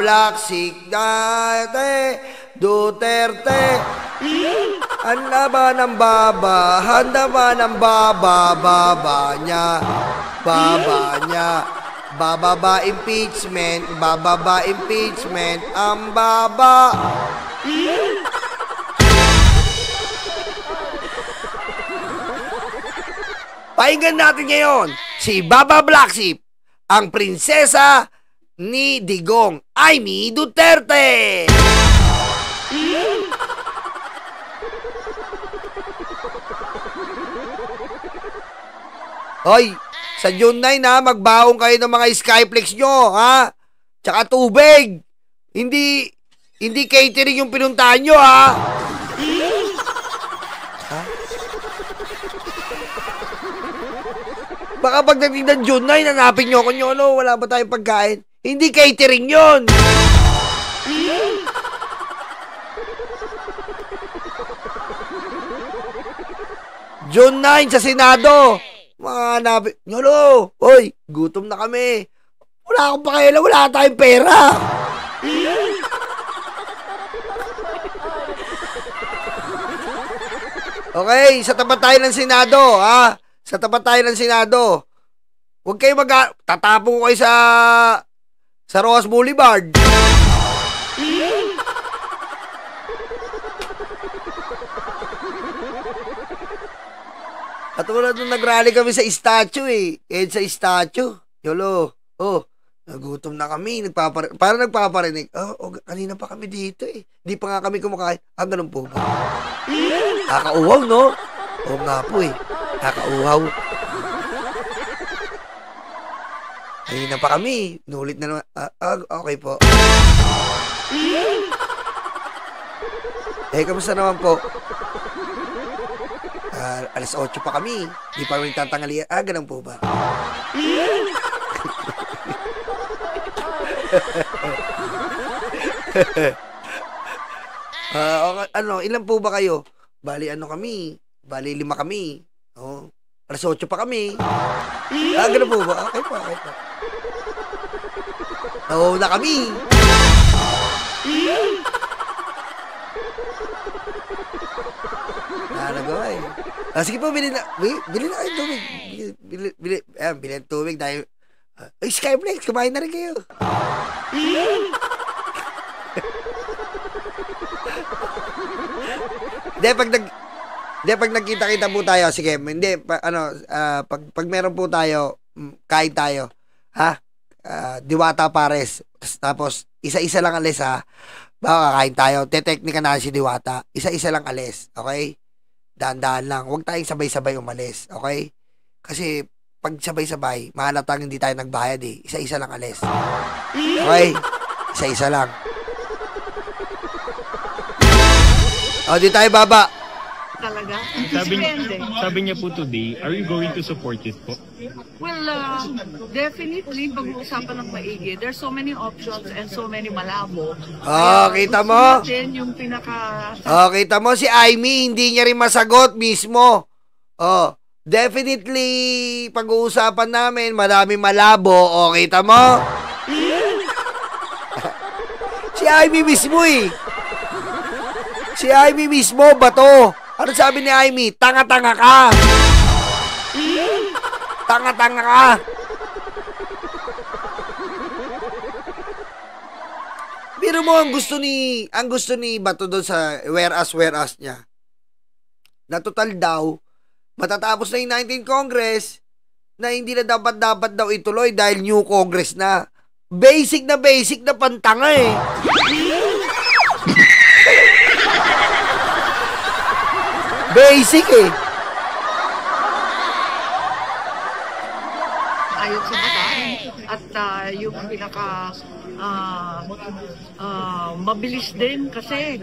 Black Signate Duterte. Ang laban ng baba, handa ba ng baba niya, bababa impeachment, ang baba. Pakinggan natin ngayon si Baba Blacksip, ang prinsesa ni Digong Amy Duterte. Hoy, sa June 9 ha, magbaong kayo ng mga Skyflex nyo, ha? Tsaka tubig. Hindi catering yung pinuntahan nyo, ha? Baka pagdating ng June 9, hanapin nyo kung ano, wala ba tayong pagkain? Hindi catering yun. June 9 sa Senado. Mga hanapin. Nyolo, hoy, gutom na kami. Wala akong pakialam, wala tayong pera. Okay, sa tapat tayo ng Senado, ha? Sa tapat tayo ng Senado. Huwag kayo tatapong ko kayo sa Rojas Boulevard. At wala nung nag-rally kami sa statue eh. Sa statue. Yolo, nagutom na kami. Parang nagpaparinig. Kanina pa kami dito eh. Di pa nga kami kumakain. Ganun po ba? Nakauhaw, no? Oo nga po eh. Nakauhaw. Kanina pa kami. Nulit na naman. Okay po. Kamusta naman po? Alas 8 pa kami. Di pa rin tatangali. Ganun po ba? Ilan po ba kayo? Bali, kami? Bali, 5 kami. Alas 8 pa kami. Ganun po ba? Okay pa. Na kami. Nagawa eh. Sige po, bili na kayo tubig. Bili ng tubig dahil Skyflex, kumain na rin kayo. Pag nagkita-kita po tayo, sige, pag meron po tayo, kain tayo, ha? Diwata pares. Tapos, isa-isa lang alis, ha? Baka kain tayo. Teteknika na si Diwata. Isa-isa lang alis, okay? Daan-daan lang. Huwag tayong sabay-sabay umalis, okay? Kasi, pag sabay-sabay, mahalatang hindi tayo nagbayad eh. Isa-isa lang alis. Okay? Isa-isa lang. Di tayo baba. Talaga? Sabi niya po today, are you going to support it po? Well, definitely, pag-uusapan ng maigi. There's so many options and so many malabo. Kita mo? Yung pinaka... kita mo si Amy, hindi niya rin masagot mismo. Definitely, pag-uusapan namin, maraming malabo. Kita mo? Si Amy mismo eh. Si Amy mismo, bato. Ano sabi ni Amy? Tanga-tanga ka. Tanga-tanga ka. Pero mo ang gusto ni Bato doon sa whereas niya. Na total daw, matatapos na yung 19th Congress na hindi na dapat daw ituloy dahil new Congress na. Basic na pantanga eh. Basic eh. Ayon sa batas at yung pinaka mabilis din kasi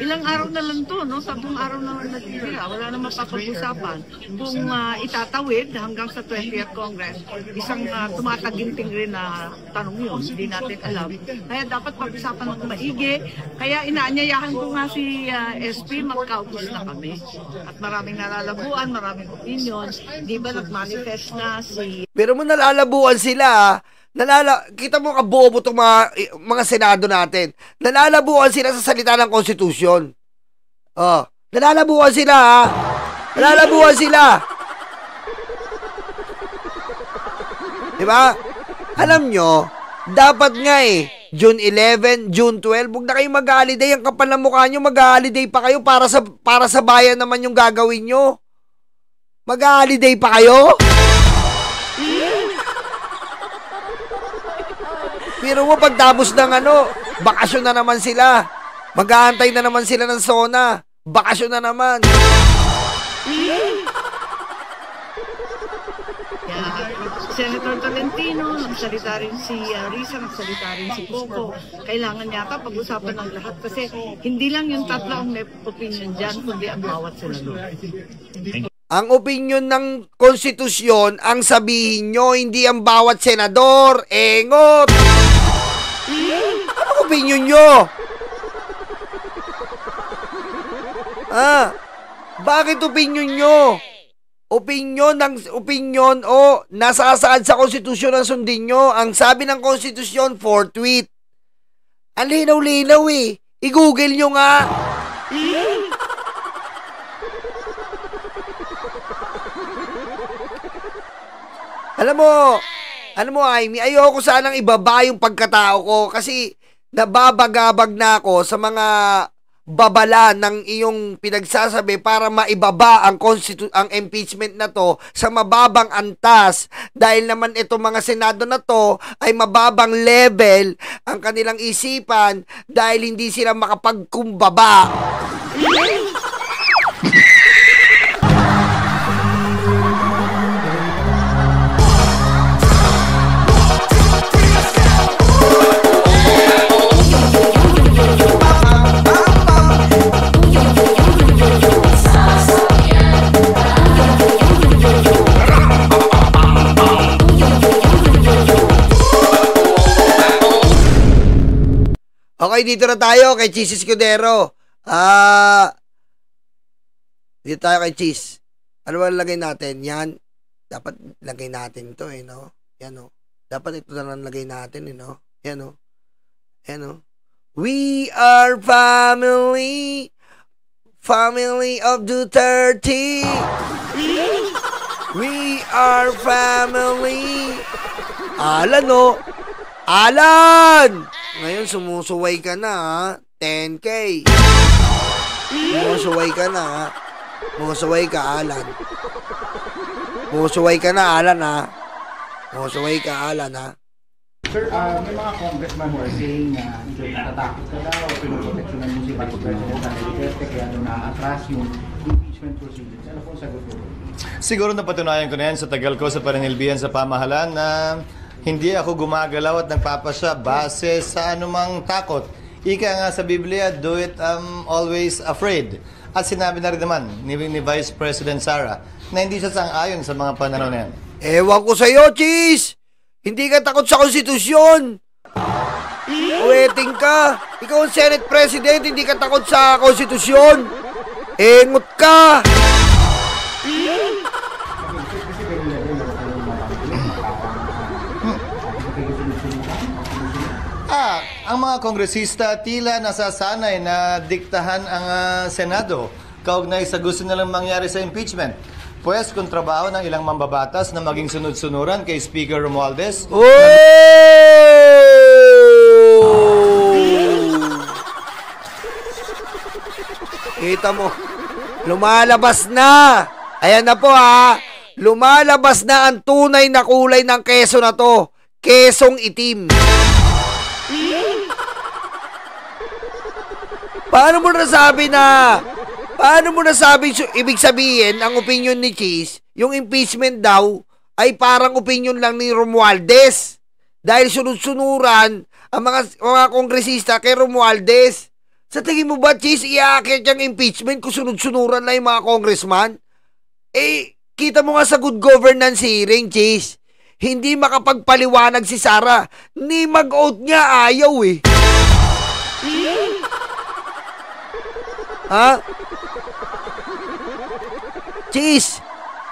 ilang araw na lang to, no? 10 araw na lang nagtitira, wala na mapapag-usapan kung itatawid hanggang sa 20th Congress. Isang tumataginting rin na tanong yun, hindi natin alam. Kaya dapat pag-usapan ng maigi. Kaya inaanyayahan ko nga si SP, magkaupos na kami. At maraming nalalabuan, maraming opinions. Di ba nag-manifest na si... Pero mo nalalabuan sila, Kita mo kabobo itong mga senado natin. Nalalabuan sila sa salita ng konstitusyon. Nalalabuan sila, ha? Nalalabuan sila. Diba? Alam nyo, dapat nga June 11, June 12, huwag na kayong mag-holiday. Ang kapal ng mukha nyo, mag-holiday pa kayo para sa bayan naman yung gagawin nyo. Mag-holiday pa kayo? Pero mo pagtapos ng bakasyon na naman sila. Mag-aantay na naman sila ng SONA. Bakasyon na naman. Senator Tolentino, nagsalita rin si Risa, nagsalita rin si Coco. Kailangan yata pag-usapan ng lahat kasi hindi lang yung tatlo ang may opinion dyan, kundi ang bawat senador. Ang opinion ng konstitusyon, ang sabihin nyo, hindi ang bawat senador. Engot! Anong opinion nyo? Bakit opinion nyo? Opinion nasasaad sa konstitusyon ang sundin nyo. Ang sabi ng konstitusyon, forthwith. Ang linaw-linaw I-google nyo nga. Alam mo, Amy, ayoko sanang ibaba yung pagkatao ko kasi nababagabag na ako sa mga babala ng iyong pinagsasabi para maibaba ang impeachment na to sa mababang antas dahil naman itong mga senado na to ay mababang level ang kanilang isipan dahil hindi sila makapagkumbaba. Okay, dito na tayo kay Cheese Escudero. Dito tayo kay Cheese. Ano ba lagay natin? Yan. Dapat lagay natin ito no? Yan Dapat ito na lang lagay natin no? Yan Yan We are family. Family of Duterte. We are family. Alan Alan! Ngayon, sumusuway ka na, ha? 10K. Sumusuway ka na, ha? Sumusuway ka, Alan. Sumusuway ka na, Alan, ha? Sumusuway ka, Alan, ha? Sir, may mga congressman who are saying na natatakot ka daw, pinuproteksyonan mo si Vice President Duterte, kaya na-atras yung impeachment proceedings. Ano pong sagot mo? Siguro napatunayan ko na yan sa tagal ko sa pananilbihan sa pamahalaan na hindi ako gumagalaw at nagpapasya base sa anumang takot. Ika nga sa Biblia, do it always afraid. At sinabi na rin naman ni Vice President Sara na hindi siya sang-ayon sa mga pananaw na yan. Ewan ko sa'yo, Cheese! Hindi ka takot sa konstitusyon! Waiting ka! Ikaw ang Senate President, hindi ka takot sa konstitusyon! Engot ka! Ang mga kongresista tila nasasanay na diktahan ang Senado kaugnay sa gusto nilang mangyari sa impeachment. Pues kung trabaho ng ilang mambabatas na maging sunod-sunuran kay Speaker Romualdez. Oh! Kita mo, lumalabas na. Ayan na po lumalabas na ang tunay na kulay ng keso na to. Kesong itim. Paano mo nasabi ibig sabihin ang opinion ni Cheese, yung impeachment daw ay parang opinion lang ni Romualdez dahil sunod-sunuran ang mga kongresista kay Romualdez. Sa tingin mo ba, Cheese, iaakit yung impeachment kung sunod-sunuran lang yung mga congressman? Kita mo nga sa good governance hearing, Cheese, hindi makapagpaliwanag si Sara, ni mag-out niya ayaw Cheese,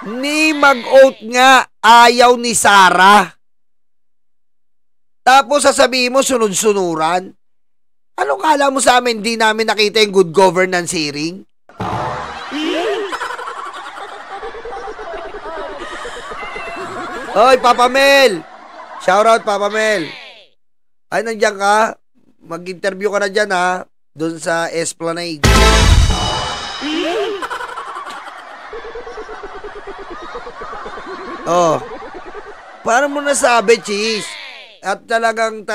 ni mag-out nga ayaw ni Sara. Tapos sasabihin mo sunod-sunuran. Anong kala mo sa amin, di namin nakita yung good governance hearing? Hoy, Papa Mel! Shoutout, Papa Mel! Ay, nandiyan ka? Mag-interview ka na dyan, ha? Doon sa Esplanade. Oh. Paano mo nasabi, Cheese? At talagang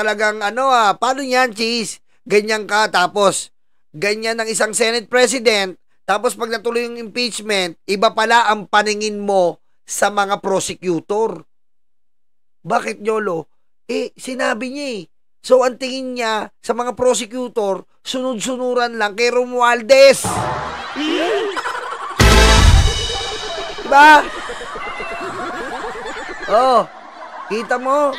paano yan, Cheese? Ganyan ka, tapos ganyan ng isang Senate President, tapos pag natuloy yung impeachment, iba pala ang paningin mo sa mga prosecutor. Bakit, Yolo? Sinabi niya eh. So, ang tingin niya sa mga prosecutor, sunod-sunuran lang kay Romualdez. Diba? Oh, kita mo?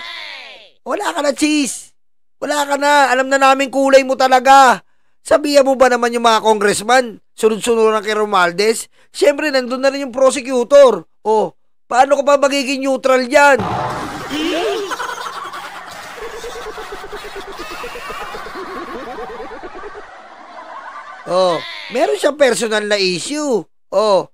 Wala ka na, Cheese. Wala ka na. Alam na namin kulay mo talaga. Sabihan mo ba naman yung mga congressman, sunod-sunuran kay Romualdez? Siyempre, nandun na rin yung prosecutor. Oh, paano ka pa magiging neutral yan? Oh, meron siyang personal na issue. Oh,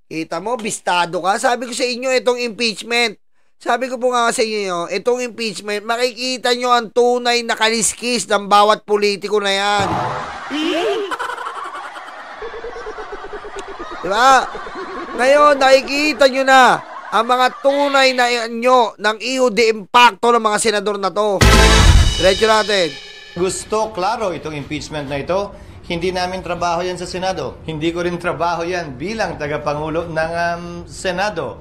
kita mo, bistado ka. Sabi ko sa inyo, itong impeachment. Sabi ko po nga sa inyo, itong impeachment, makikita nyo ang tunay na kaliskis ng bawat politiko na yan. Diba? Ngayon, nakikita nyo na ang mga tunay na nyo ng iho de impacto ng mga senador na to. Diretso natin. Gusto, klaro, itong impeachment na ito. Hindi namin trabaho yan sa Senado. Hindi ko rin trabaho yan bilang tagapangulo ng Senado.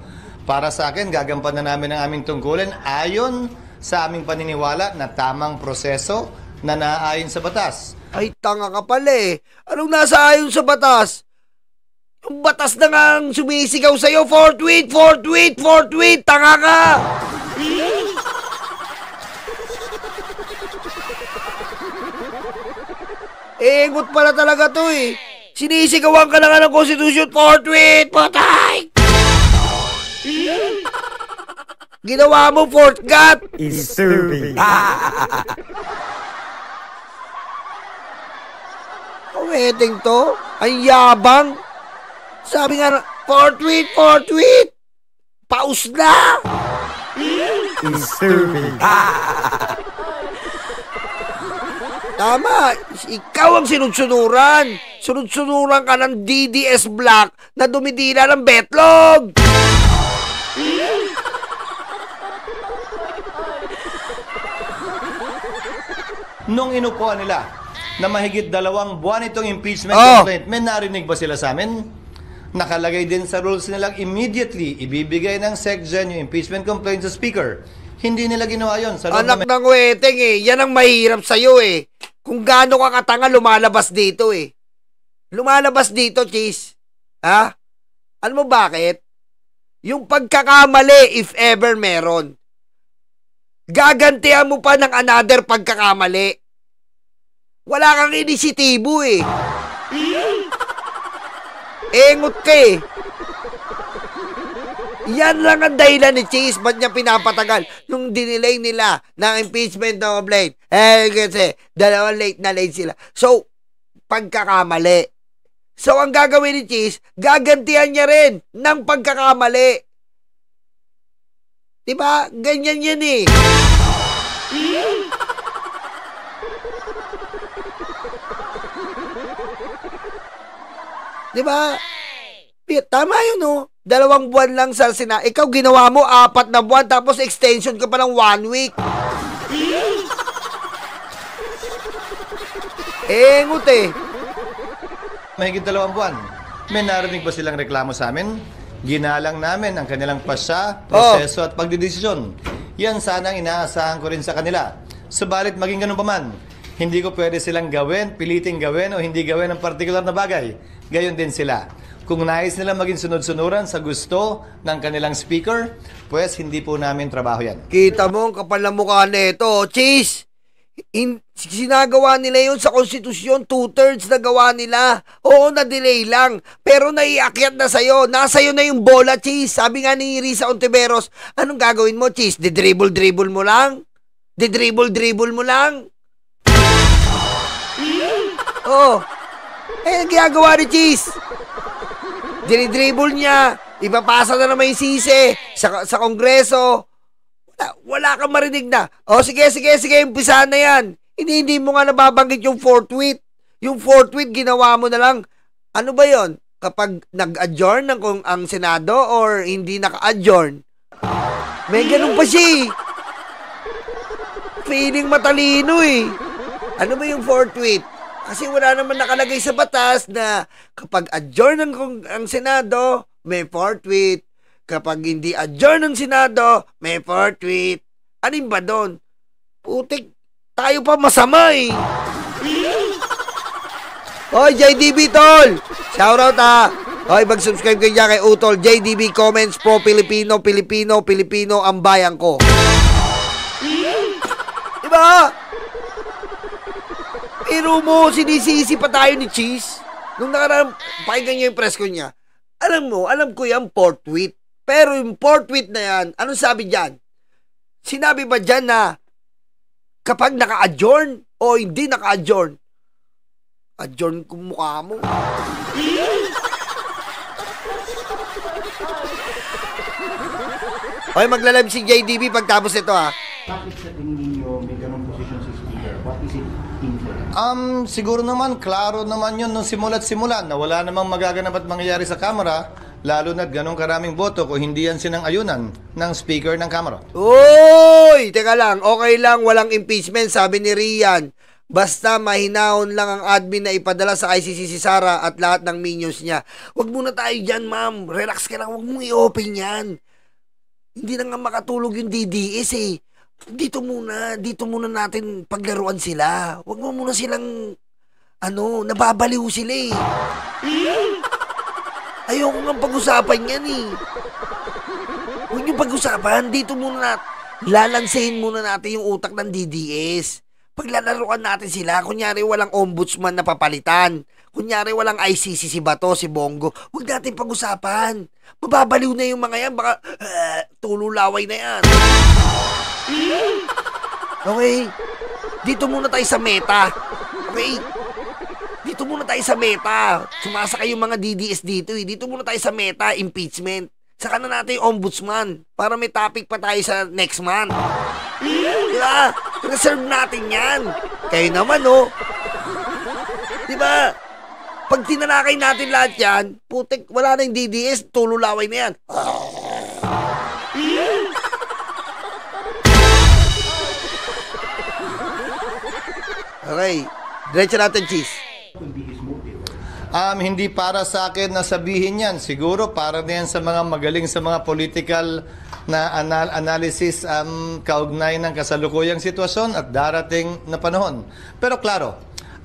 Para sa akin, gagampanan namin ang aming tungkulin ayon sa aming paniniwala na tamang proseso na naayon sa batas. Ay, tanga ka pala eh. Anong nasa ayon sa batas? Yung batas na nga ang sumisigaw sa'yo, forthwith, forthwith, forthwith, tanga ka! Engot pala talaga to eh. Sinisigawan ka na nga ng konstitusyon, forthwith, patay! Ginawa mo, fourth gut! Is serving. Wedding to? Ang yabang! Sabi nga, forthwith, forthwith! Paus na! Is serving. Tama, ikaw ang sunod-sunuran. Sunod-sunuran ka ng DDS Black na dumidila ng betlog. Nung inupuan nila na mahigit 2 buwan itong impeachment complaint, may narinig ba sila sa amin? Nakalagay din sa rules nilang immediately ibibigay ng SecGen yung impeachment complaint sa Speaker. Hindi nila ginawa yun. Sa anak ng weteng eh. Yan ang mahirap sa'yo eh. Kung gaano ka katanga, lumalabas dito eh. Lumalabas dito, Cheese. Ha? Alam mo bakit? Yung pagkakamali, if ever meron, gagantihan mo pa ng another pagkakamali. Wala kang inisitibo eh. Engot ka eh. Yan lang ang dahilan ni Cheese. Ba't niya pinapatagal? Nung dinelay nila ng impeachment ng complaint. Kasi 2 late na late sila. So, pagkakamali. So, ang gagawin ni Cheese, gagantihan niya rin ng pagkakamali. Diba? Ganyan yan eh. Diba? Tama yun, no? 2 buwan lang sa Ikaw, ginawa mo 4 na buwan, tapos extension ka pa ng 1 week. Engot eh. Mahigit 2 buwan. May narinig ba silang reklamo sa amin? Ginalang namin ang kanilang pasya, proseso at pagdidesisyon. Yan sana ang inaasahan ko rin sa kanila. Subalit maging ganun pa man, hindi ko pwede silang gawin, piliting gawin o hindi gawin ang partikular na bagay. Gayon din sila. Kung nais nila maging sunod-sunuran sa gusto ng kanilang speaker, pues hindi po namin trabaho yan. Kita mo ang kapal na mukha nito, Cheese. Sinagawa nila yun sa konstitusyon, 2/3 na gawa nila. Oo, na-delay lang. Pero naiakyat na sa'yo. Nasa'yo na yung bola, Cheese. Sabi nga ni Risa Ontiveros, anong gagawin mo, Cheese? Dribble mo lang? Di-dribble mo lang. Oh. Eh, ang ginagawa ni Cheese. Dinidribble niya. Ipapasa na naman yung sisi sa Kongreso. Wala kang marinig na. O, sige, umpisahan na yan. Hindi mo nga nababanggit yung fourth tweet. Yung fourth tweet, ginawa mo na lang. Ano ba yon? Kapag nag-adjourn ang Senado or hindi naka-adjourn? May ganun pa siya. Feeling matalino eh. Ano ba yung fourth tweet? Kasi wala naman nakalagay sa batas na kapag adjourn ang Senado, may fourth tweet. Kapag hindi adjourn ng Senado, may fourth tweet. Ano ba doon? Putik, tayo pa masama eh. Hoy, JDB tol! Shoutout ha! Hoy, mag-subscribe kayo dyan kay Utol. JDB comments pro Filipino ang bayan ko. Diba? Pero mo, sinisisi pa tayo ni Cheese. Nung nakaraan, pakinggan niyo yung press ko niya. Alam ko yan, fourth tweet. Pero yung fourth tweet na yan, anong sabi dyan? Sinabi ba dyan na kapag naka-adjourn o hindi naka-adjourn? Adjourn kung mukha mo. Okay, maglalab si JDB pagtapos ito ha. Bakit sa tingin ninyo may ganong posisyon si Speaker? What is it for? Siguro naman, klaro naman yun nung simula na wala namang magaganap at mangyayari sa Kamara, lalo na't ganong karaming boto kung hindi yan sinang-ayunan ng Speaker ng Kamara. Uy! Teka lang, okay lang, walang impeachment, sabi ni Rian. Basta mahinahon lang ang admin na ipadala sa ICC si Sara at lahat ng minions niya. Huwag muna tayo dyan, ma'am. Relax ka lang, huwag mong i-open yan. Hindi na nga makatulog yung DDS eh. Dito muna natin paglaruan sila. Huwag mo muna silang, nababaliw sila eh. Ayoko nga pag-usapan yan eh. Huwag niyo pag-usapan, dito muna lalansahin muna natin yung utak ng DDS. Paglalaruan natin sila, kunyari walang ombudsman na papalitan. Kunyari walang ICC si Bato, si Bongo. Huwag natin pag-usapan. Mababaliw na yung mga yan, baka tululaway na yan. Okay? Dito muna tayo sa meta. Okay? Dito muna tayo sa meta. Sumasakay yung mga DDS dito eh. Dito muna tayo sa meta, impeachment. Saka na natin yung ombudsman para may topic pa tayo sa next month. Diba? Reserve natin yan. Kayo naman, oh. Diba? Pag tinanakay natin lahat yan, putik, wala na yung DDS, tululaway na yan. Okay. Diretso natin, Cheese. Hindi para sa akin na sabihin yan. Siguro para na yan sa mga magaling sa mga political na analysis kaugnay ng kasalukuyang sitwasyon at darating na panahon. Pero klaro,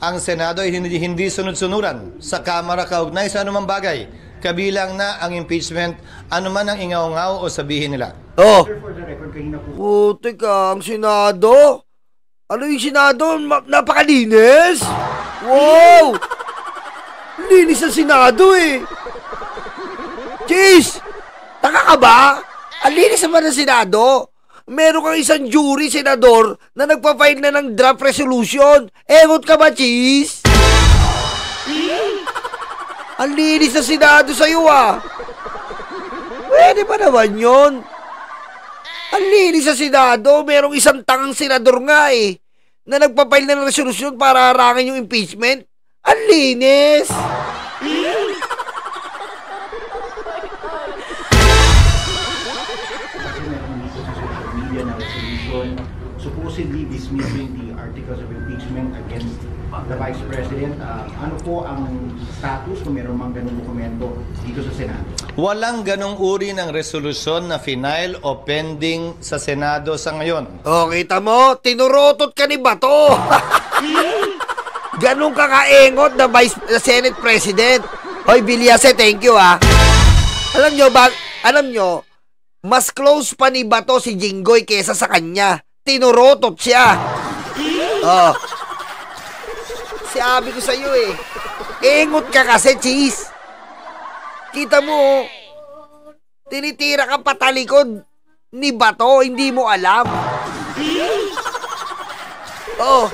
ang Senado ay hindi sunod-sunuran sa Kamara kaugnay sa anumang bagay. Kabilang na ang impeachment, anuman ang ingaw-ngaw o sabihin nila. Oh. For the record, kanina po. Putik ka, ang Senado? Ano yung Senado? Napakalinis? Wow! Linis ang Senado eh. Cheese! Taka ka ba? Ang linis naman ng Senado. Meron kang isang jury, senador, na nagpa-file na ng draft resolution. Egot ka ba, Cheese? Ang linis ng Senado sa'yo ah. Pwede pa naman yun. Ang linis sa Senado. Merong isang tangang senador nga eh, na nagpa-file na ng resolution para harangin yung impeachment. Ang linis! Supposedly dismissing the articles of impeachment against the Vice President. Ano po ang status kung meron mang ganung dokumento dito sa Senado? Walang ganong uri ng resolusyon na final o pending sa Senado sa ngayon. Oh, kita mo? Tinurotot ka ni Bato. Ganun ka kaengot na Senate President. Hoy, Bilyase, thank you ah. Alam nyo, mas close pa ni Bato si Jinggoy kesa sa kanya. Tinurotot siya. Oh. Sabi ko sa'yo eh. Engot ka kasi, Cheese. Kita mo, tinitira ka patalikod ni Bato, hindi mo alam. Oh.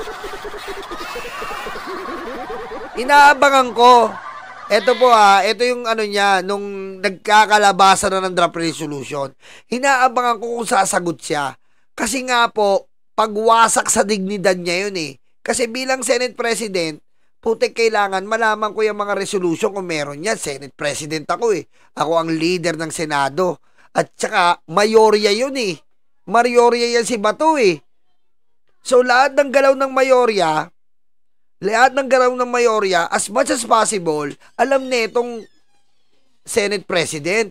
Inaabangan ko. Ito po ito yung ano niya, nung nagkakalabasan na ng draft resolution. Inaabangan ko kung sasagot siya. Kasi nga po, pagwasak sa dignidad niya yun eh. Kasi bilang Senate President, putik kailangan malaman ko yung mga resolution kung meron yan. Senate President ako eh. Ako ang leader ng Senado. At saka, mayorya yun eh. Mayorya yan si Bato eh. So, lahat ng galaw ng mayorya, as much as possible, alam nitong Senate President.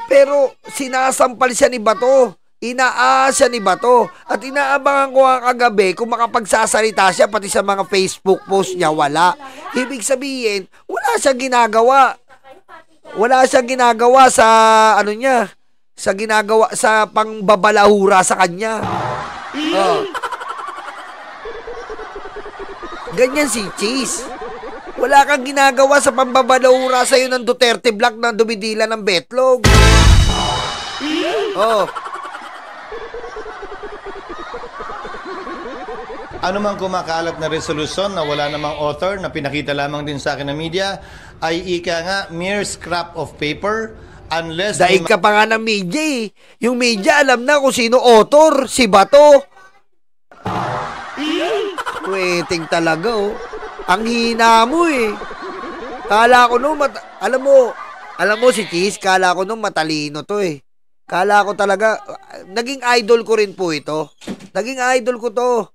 Pero, sinasampal siya ni Bato. Inaasa ni Bato. At inaabangan ko ang kagabi kung makapagsasalita siya, pati sa mga Facebook post niya, wala. Ibig sabihin, wala siyang ginagawa. Wala siyang ginagawa sa, ano niya, sa pangbabalahura sa kanya. Oh. Ganyan si Cheese. Wala kang ginagawa sa pambabalahura sa'yo ng Duterte Black na dumidila ng betlog. Oh. Ano mang kumakalat na resolusyon na wala namang author na pinakita lamang din sa akin ng media ay ika nga mere scrap of paper unless... Dahil ka pa nga ng media eh. Yung media alam na kung sino author, si Bato. Waiting talaga oh. Ang hina mo eh. Kala ko nung alam mo si Cheese, kala ko nung matalino to eh. Kala ko talaga, naging idol ko rin po ito. Naging idol ko to.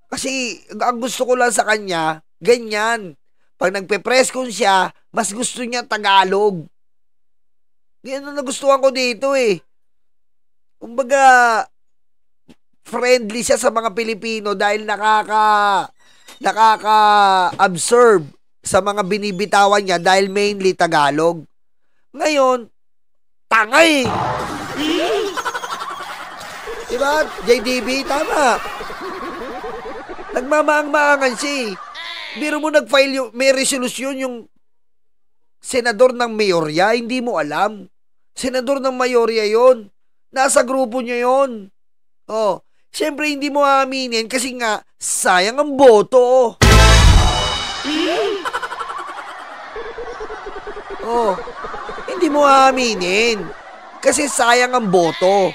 Kasi ang gusto ko lang sa kanya, ganyan. Pag nagpe-press con siya, mas gusto niya Tagalog. Yan ang nagustuhan ko dito eh. Kumbaga, friendly siya sa mga Pilipino dahil nakaka-observe sa mga binibitawan niya dahil mainly Tagalog. Ngayon, tanga eh. Diba? JDB, tama. Nagmamaang-maangan siya eh. Biro mo nag-file may resolusyon yung senador ng mayorya, hindi mo alam. Senador ng mayorya yon. Nasa grupo niya yon. Oh, siyempre hindi mo aaminin kasi nga sayang ang boto. Oh, hindi mo aaminin kasi sayang ang boto.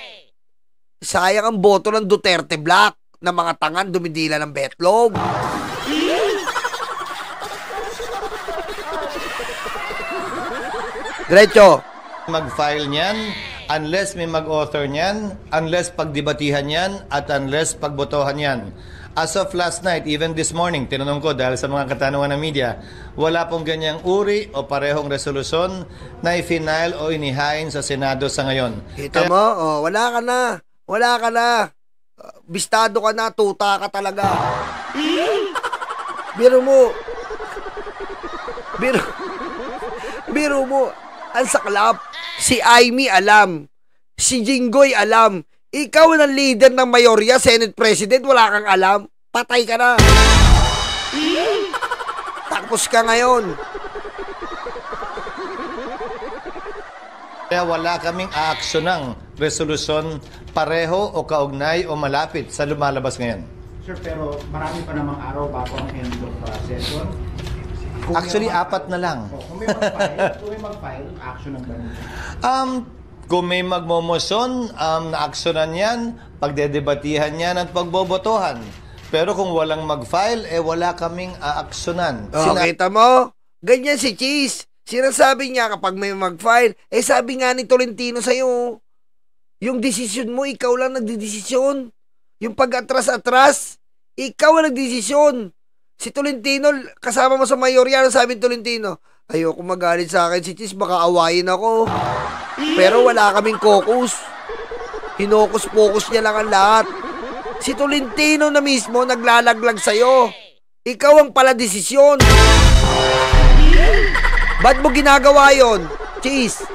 Sayang ang boto ng Duterte Black na mga tangan dumidila ng betlog. Diretso. Mag-file niyan, unless may mag-author niyan, unless pagdebatihan niyan, at unless pagbotohan niyan. As of last night, even this morning, tinanong ko dahil sa mga katanungan ng media, wala pong ganyang uri o parehong resolusyon na i-final o inihain sa Senado sa ngayon. Kita mo? Oh, wala ka na. Wala ka na. Bistado ka na, tuta ka talaga. Biro mo. Biro mo. Ang saklap. Si Aimee alam. Si Jinggoy alam. Ikaw na leader ng mayorya, Senate President, wala kang alam. Patay ka na. Tapos ka ngayon. Kaya wala kaming aaksyon ng resolusyon pareho o kaugnay o malapit sa lumalabas ngayon. Sir, pero marami pa namang araw bago ang end of session. Actually, apat na lang. Kung may mag-file, action ang ganun. Kung may magmomosyon, na-aksyonan yan, pagdedebatihan yan at pagbobotohan. Pero kung walang mag-file, wala kaming aaksyonan. Kita mo? Ganyan si Cheese. Sinasabi niya kapag may mag-file, sabi nga ni Tolentino sa'yo, yung desisyon mo, ikaw lang nagdidesisyon. Yung pag-atras-atras, ikaw ang nagdesisyon. Si Tolentino, kasama mo sa mayorya, sabi ni Tolentino, ayoko magalit sa akin si Cheese, baka awayin ako. Pero wala kaming caucus. Hinokus-pokus niya lang ang lahat. Si Tolentino na mismo naglalaglag sa'yo. Ikaw ang pala desisyon. Ba't mo ginagawa yon, Cheese?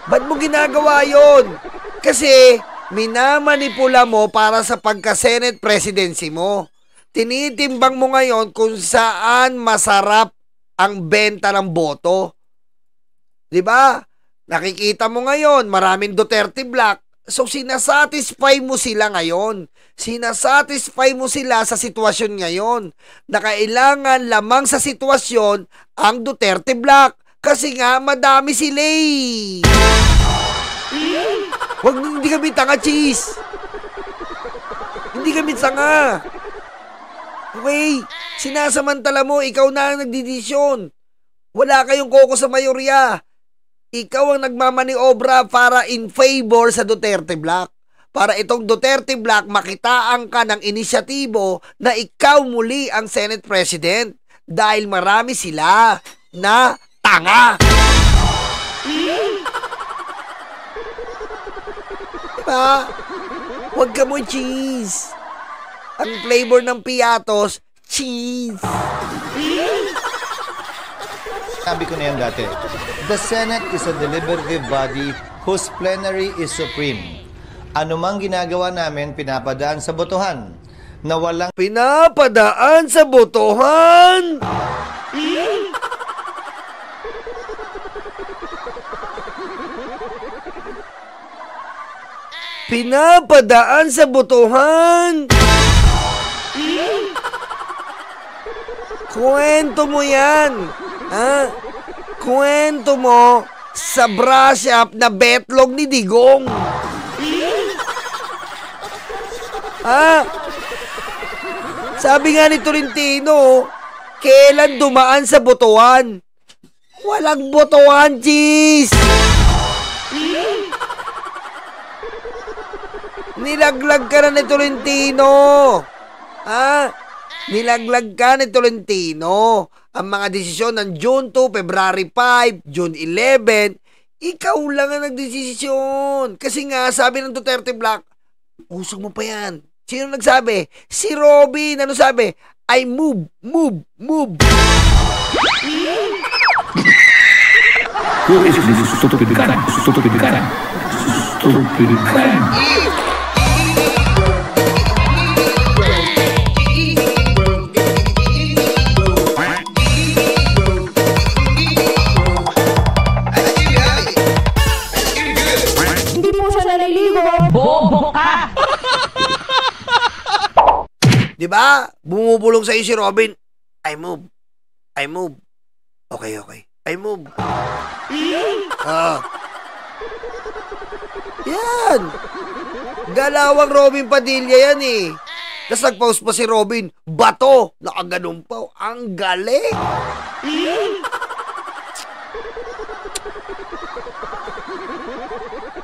Ba't mo ginagawa yon? Kasi minamanipula mo para sa pagka-Senate presidency mo. Tinitimbang mo ngayon kung saan masarap ang benta ng boto. 'Di ba? Nakikita mo ngayon, maraming Duterte Black So, sinasatisfy mo sila ngayon. Sinasatisfy mo sila sa sitwasyon ngayon na kailangan lamang sa sitwasyon ang Duterte Black. Kasi nga, madami sila eh. Hindi kami tanga, cheese. Hindi kami tanga. Okay, sinasamantala mo, ikaw na ang nagdidesisyon. Wala kayong koko sa mayorya. Ikaw ang nagmamaniobra para in favor sa Duterte Black. Para itong Duterte Black makitaan ka ng inisyatibo na ikaw muli ang Senate President. Dahil marami sila na tanga. Diba? Huwag ka mo cheese. Ang flavor ng piatos, cheese. Sabi ko na yan dati. The Senate is a deliberative body whose plenary is supreme. Ano mang ginagawa namin, pinapadaan sa botohan. Na walang Pinapadaan sa botohan! Pinapadaan sa botohan! Kwento mo yan! Ha? Kwento mo sa brush up na betlog ni Digong. Ha? Sabi nga ni Tolentino, kailan dumaan sa botohan? Walang botohan, cheese! Nilaglag ka na ni Tolentino. Ha? Nilaglag ka ni Tolentino. Ang mga desisyon ng June 2, February 5, June 11, ikaw lang ang nagdesisyon. Kasi nga, sabi ng Duterte Black, usog mo pa yan. Sino nagsabi? Si Robin. Ano sabi? I move. Who is this stupid guy? Stupid guy. Stupid guy. Hindi po siya naliligo. Bobo ka! Diba? Bumubulong sa'yo si Robin. I move. Okay. I move. Yan. Galawang Robin Padilla yan eh. Tapos nag-post pa si Robin, bato. Nakaganon pa. Ang galing.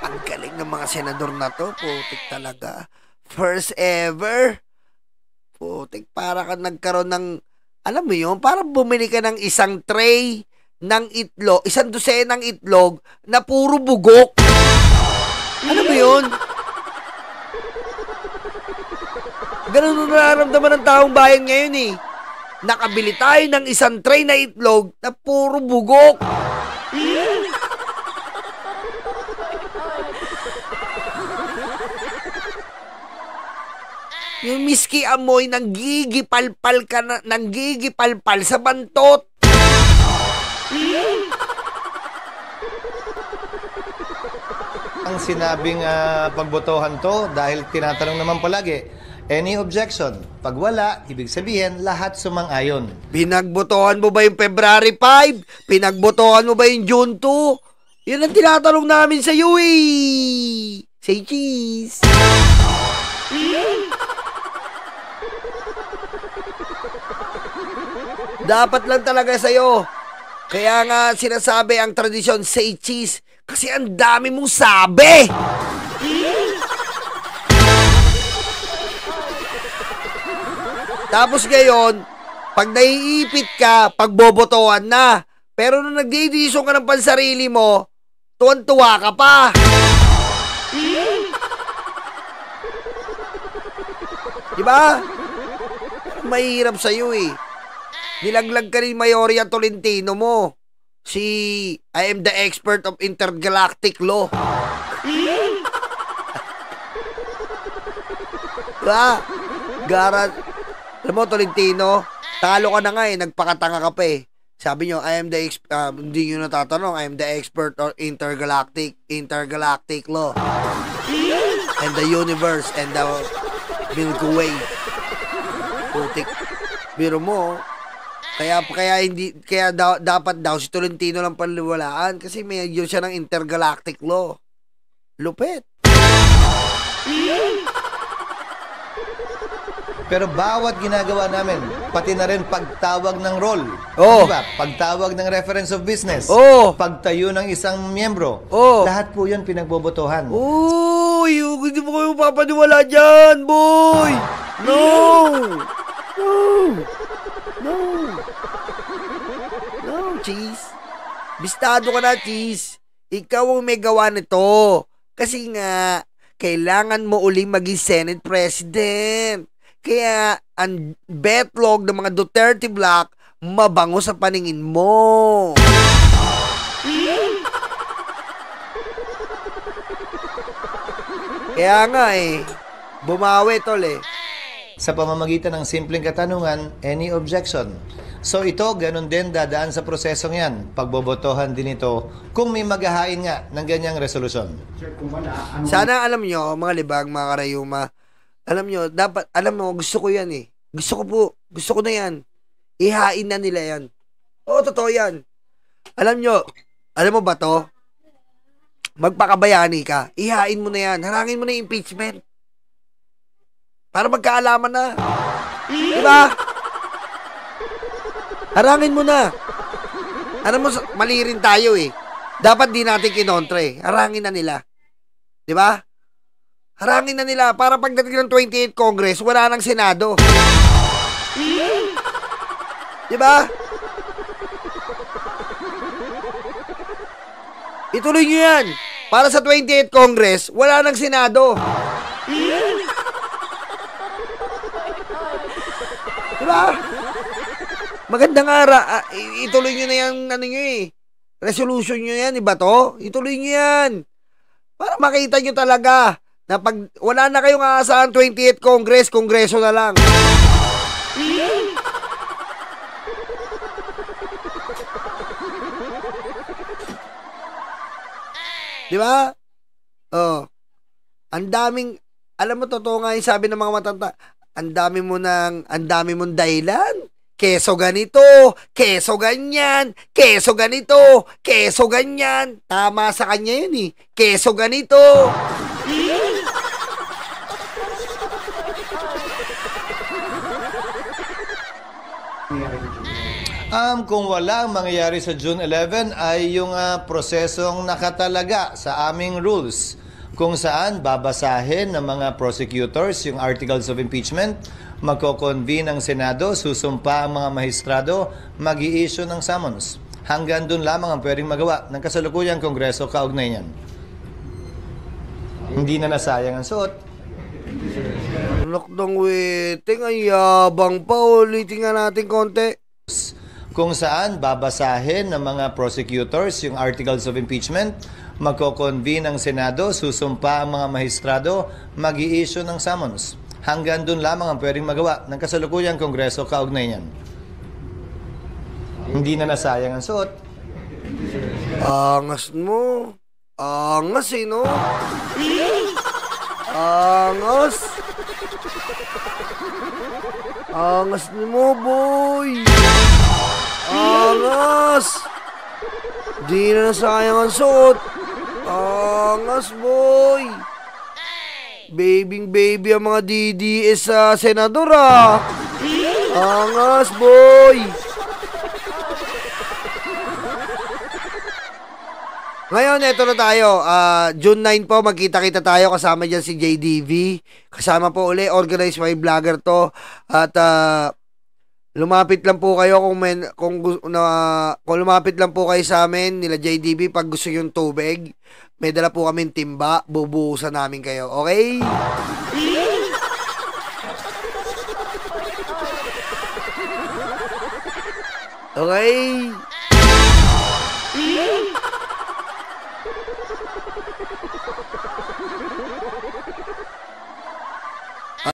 Ang galing ng mga senador na to. Putik talaga. First ever. Putik, para ka nagkaroon ng, alam mo yun, parang bumili ka ng isang tray ng itlog, isang dosenang itlog na puro bugok. Alam mo yun? Ganun ang nararamdaman ng taong bayan ngayon eh. Nakabili tayo ng isang tray na itlog na puro bugok. Yung miski amoy, nanggigipalpal ka na, nanggigipalpal sa bantot. ang sinabing pagbotohan to dahil tinatanong naman palagi, any objection? Pag wala, ibig sabihin, lahat sumang-ayon. Pinagbotohan mo ba yung February 5? Pinagbotohan mo ba yung June 2? Yun ang tinatanong namin sa iyo eh. Say cheese. Dapat lang talaga sa'yo. Kaya nga sinasabi ang tradisyon, say cheese. Kasi ang dami mong sabi. Tapos ngayon, pag naiipit ka, pagbobotohan na. Pero nung nagdidesisyon ka ng pansarili mo, tuwan-tuwa ka pa. Diba? Mahirap sa'yo eh. Nilaglag ka rin Mayoria Tolentino mo. Si I am the expert of intergalactic law. Diba? Garat. Alam mo, Tolentino, talo ka na nga eh. Nagpakatanga ka pa eh. Sabi nyo, I am the hindi nyo natatanong, I am the expert of intergalactic law. and the universe and the Milky Way. Putik. Biro mo, dapat daw si Tolentino lang panliwalaan kasi may yun siya ng intergalactic law. Lupit. Pero bawat ginagawa namin, pati na rin pagtawag ng role. Oo. Diba? Pagtawag ng reference of business. Oo. Pagtayo ng isang miyembro. Oo. Lahat po yun pinagbobotohan. Uy, hindi mo kayo papaniwala dyan, boy! No! No! No! No, Cheese. Bistado ka na, Cheese. Ikaw ang may gawa nito. Kasi nga, kailangan mo uling maging Senate President. Kaya, ang betlog ng mga Duterte Block, mabango sa paningin mo. Kaya nga bumawi tol Sa pamamagitan ng simpleng katanungan, any objection? So ito, ganun din dadaan sa prosesong yan. Pagbobotohan din ito kung may maghahain nga ng ganyang resolusyon. Sir, kung wala, ano... Sana alam nyo, mga libag, mga karayuma, alam nyo, dapat, alam mo, gusto ko yan Gusto ko na yan. Ihain na nila yan. Oo, totoo yan. Alam mo ba to? Magpakabayani ka. Ihain mo na yan. Harangin mo na yung impeachment. Para magkaalaman na. Diba? Harangin mo na. Alam mo, mali rin tayo Dapat di natin kinontre. Harangin na nila. Diba? Harangin na nila para pagdating ng 28th Congress, wala nang Senado. Diba? Ituloy nyo yan. Para sa 28th Congress, wala nang Senado. Diba? Magandang ituloy nyo na yan, resolution nyo yan, iba to? Ituloy nyo yan. Para makita nyo talaga na pag wala na kayong aasahan 28th Congress, Kongreso na lang. Di ba? Oh. Ang daming, alam mo, totoo nga yung sabi ng mga matanda, ang dami mong dahilan. Keso ganito, keso ganyan, keso ganito, keso ganyan. Tama sa kanya yun Keso ganito. Kung walang mangyayari sa June 11 ay yung prosesong nakatalaga sa aming rules kung saan babasahin ng mga prosecutors yung articles of impeachment, magko-convene ang Senado, susumpa ang mga mahistrado, mag-i-issue ng summons. Hanggang dun lamang ang pwedeng magawa ng kasalukuyang Kongreso kaugnay niyan. Hindi na nasayang ang suot. Anak ng weting, ang yabang pa. Ulitin nga natin konti. Kung saan babasahin ng mga prosecutors yung articles of impeachment, magko-convene ang Senado, susumpa ang mga mahistrado, mag-i-issue ng summons. Hanggang dun lamang ang pwedeng magawa ng kasalukuyang Kongreso kaugnay niyan. Hindi na nasayang ang suot. Angas mo. Angas no? Angas. Angas mo, boy. Angas. Di na nasayang ang suot. Angas, boy. Baby ang mga DDS sa senador Angas, boy. Ngayon, eto na tayo. June 9 po, magkita-kita tayo. Kasama dyan si JDV. Kasama po uli, organized by vlogger to. At lumapit lang po kayo kung lumapit lang po kayo sa amin nila JDV pag gusto yung tubig. May dala po kaming timba, bubuhusan namin kayo. Okay? Okay?